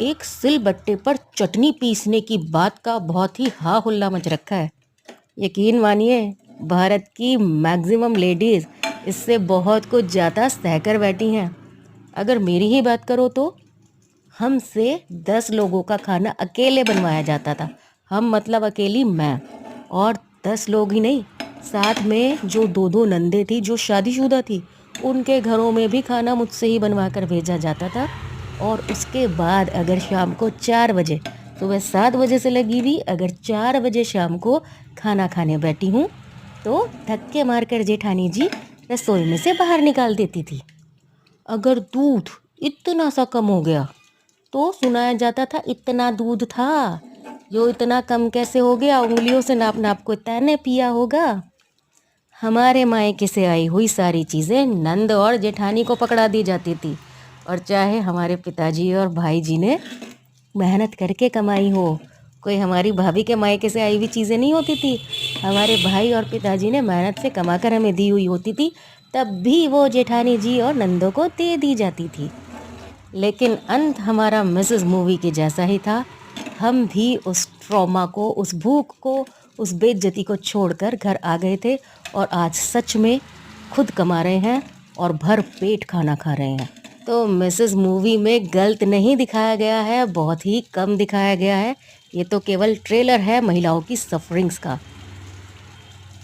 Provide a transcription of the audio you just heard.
एक सिलबट्टे पर चटनी पीसने की बात का बहुत ही हा हुल्ला मच रखा है। यकीन मानिए, भारत की मैक्सिमम लेडीज़ इससे बहुत कुछ ज़्यादा सहकर बैठी हैं। अगर मेरी ही बात करो तो हमसे 10 लोगों का खाना अकेले बनवाया जाता था। हम मतलब अकेली मैं, और 10 लोग ही नहीं, साथ में जो 2-2 नंदे थी जो शादीशुदा थी, उनके घरों में भी खाना मुझसे ही बनवा कर भेजा जाता था। और उसके बाद अगर शाम को 4 बजे, सुबह 7 बजे से लगी हुई, अगर 4 बजे शाम को खाना खाने बैठी हूँ तो धक्के मारकर जेठानी जी रसोई में से बाहर निकाल देती थी। अगर दूध इतना सा कम हो गया तो सुनाया जाता था इतना दूध था, जो इतना कम कैसे हो गया, उंगलियों से नाप नाप को तैने पिया होगा। हमारे मायके से आई हुई सारी चीज़ें नंद और जेठानी को पकड़ा दी जाती थी, और चाहे हमारे पिताजी और भाई जी ने मेहनत करके कमाई हो, कोई हमारी भाभी के मायके से आई हुई चीज़ें नहीं होती थी। हमारे भाई और पिताजी ने मेहनत से कमा कर हमें दी हुई होती थी, तब भी वो जेठानी जी और नंदों को दे दी जाती थी। लेकिन अंत हमारा मिसेस मूवी के जैसा ही था। हम भी उस ट्रॉमा को, उस भूख को, उस बेइज्जती को छोड़कर घर आ गए थे, और आज सच में खुद कमा रहे हैं और भर पेट खाना खा रहे हैं। तो मिसेस मूवी में गलत नहीं दिखाया गया है, बहुत ही कम दिखाया गया है। ये तो केवल ट्रेलर है महिलाओं की सफरिंग्स का।